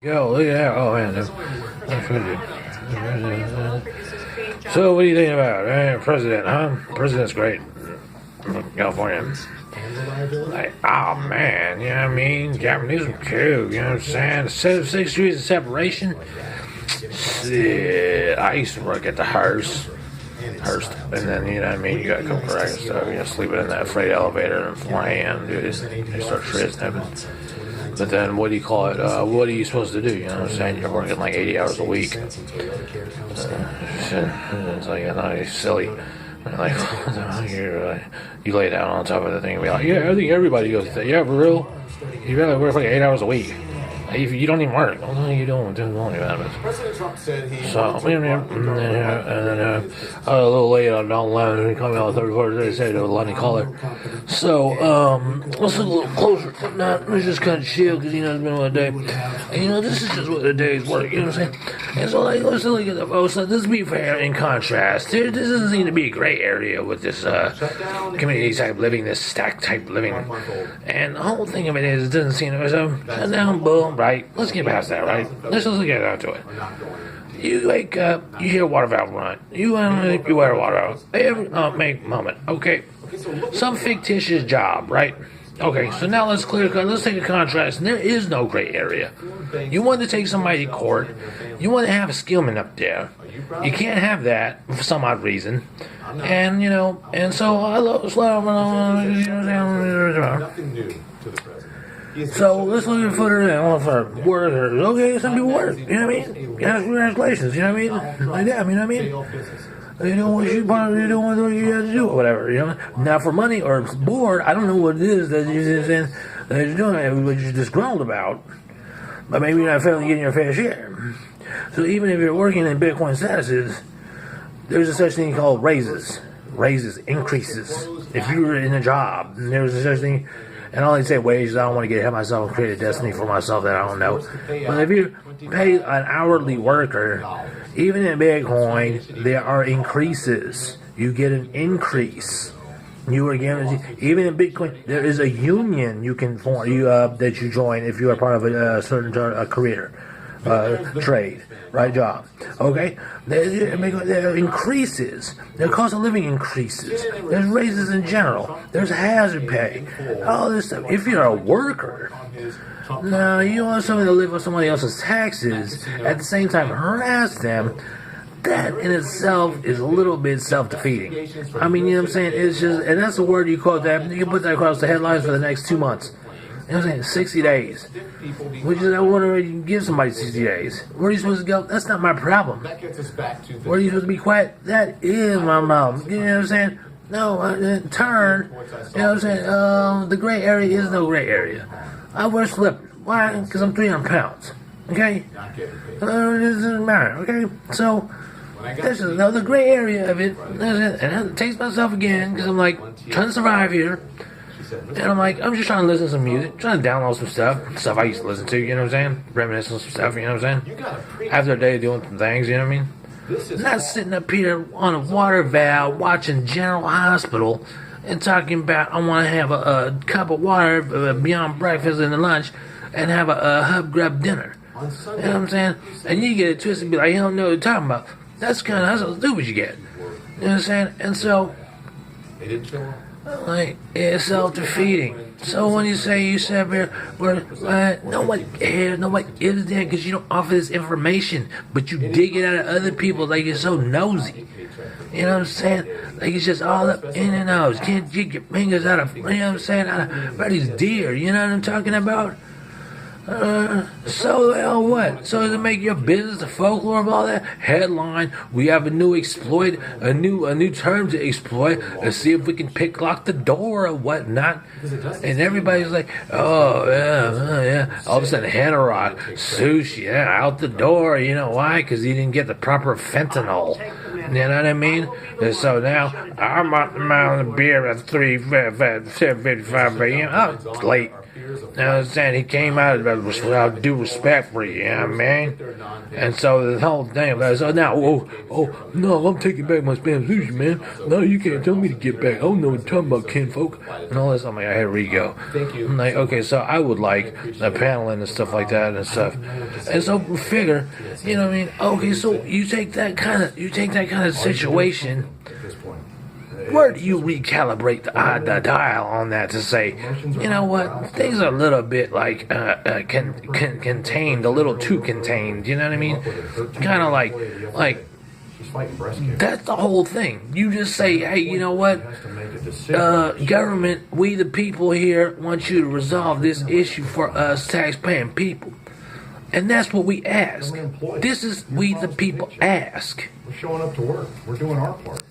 Yo, look at that. Oh, man. That's good. So, what do you think about president, huh? President's great. California. Like, oh, man. You know what I mean? Japanese are cool. You know what I'm saying? 6 degrees of separation. Shit. I used to work at the Hearst. And then, you know what I mean? You got to come correct and stuff. You know, sleeping in that freight elevator at 4 a.m., dude. They start shit snapping. But then, what do you call it? What are you supposed to do? You know what I'm saying? You're working like 80 hours a week. It's like, it's silly. Like, you lay down on top of the thing and be like, yeah, I think everybody goes, yeah, for real? You gotta work like 8 hours a week. If you don't even work, what the hell are you doing? President Trump said he so, and then a little late on Don Lemon, coming out with 34th, they said to Lonnie Collar. So, let's look a little closer than that. Let's just kind of chill, because, you know, it's been one day. And, you know, this is just what the day's work, you know what I'm saying? And so, like, let's look at the folks. Like, let's be fair in contrast. This doesn't seem to be a gray area with this community type living, this stack type living. And the whole thing of it is, it doesn't seem to be so, shut down, boom, right? Let's get past that, right? Let's just get down to it. You wake up, you hear a water valve run. You wear a water valve. Every moment. Okay. Some fictitious job, right? Okay, so now let's take a contrast. And there is no gray area. You want to take somebody to court. You want to have a skillman up there. You can't have that for some odd reason. And, you know, and so I love nothing new to the president. So let's look at footer and for workers. Okay, some people work. You know what I mean? Congratulations. You know what I mean? Like that. You know what I mean? You know what you're doing what you have to do or whatever. You know. Now for money or board, I don't know what it is that you're doing. What you're disgruntled about, but maybe you're not failing getting your fair share. So even if you're working in Bitcoin statuses, there's a such thing called raises, increases. If you're in a job, there's a such thing. And I only say wages, I don't want to get ahead of myself and create a destiny for myself that I don't know. But if you pay an hourly worker, even in Bitcoin, there are increases. You get an increase. You are guaranteed. Even in Bitcoin, there is a union you can form that you join if you are part of a certain career. Trade, right? Job. Okay? There are increases. The cost of living increases. There's raises in general. There's hazard pay. All this stuff. If you're a worker, now you want someone to live with somebody else's taxes, at the same time harass them, that in itself is a little bit self-defeating. I mean, you know what I'm saying? It's just, and that's the word you quote that. You can put that across the headlines for the next 2 months. You know what I'm saying? 60 days. Which is, I wonder if you can give somebody 60 days. Where are you supposed to go? That's not my problem. Where are you supposed to be quiet? That is my problem. You know what I'm saying? No, turn. You know what I'm saying? The gray area is no gray area. I wear slippers. Why? Because I'm 300 pounds. Okay? It doesn't matter. Okay? So, this is the gray area of it. And I taste myself again because I'm like, trying to survive here. And I'm like, I'm just trying to listen to some music, trying to download some stuff I used to listen to, you know what I'm saying? Reminisce on some stuff, you know what I'm saying? After a day doing some things, you know what I mean? Not sitting up here on a water valve watching General Hospital and talking about I want to have a cup of water beyond breakfast and lunch and have a hub grub dinner. You know what I'm saying? And you get it twisted and be like, you don't know what you're talking about. That's how stupid you get. You know what I'm saying? And so, like, it's self-defeating. So when you say you sit here, nobody cares, nobody is there because you don't offer this information, but you dig it out of other people like you're so nosy. You know what I'm saying? Like it's just all up in your nose. Can't get your fingers out of, you know what I'm saying, out of everybody's deer. You know what I'm talking about? So what? So does it make your business the folklore of all that? Headline: we have a new exploit, a new term to exploit. Let's see if we can lock the door or whatnot. And everybody's like, oh yeah. All of a sudden, Hanarock, sushi, yeah, out the door. You know why? Because he didn't get the proper fentanyl. You know what I mean? And so now I'm out the mountain of beer at 7:55 p.m. Oh, it's late. You know what I'm saying? He came out without due respect for you, you know what I mean? And so the whole thing about it, so now, no, I'm taking back my Spanish sushi, man. No, you can't tell me to get back. Oh, no, I'm talking about kinfolk and all this. I'm like, here we go. I'm like, okay, so I would like the paneling and stuff like that and stuff. And so figure, you know what I mean? Okay, so you take that kind of situation. Where do you recalibrate the dial on that to say, you know what, things are a little bit like contained, a little too contained. You know what I mean? Kind of like that's the whole thing. You just say, hey, you know what, government, we the people here want you to resolve this issue for us tax-paying people. And that's what we ask. This is we the people ask. We're showing up to work. We're doing our part.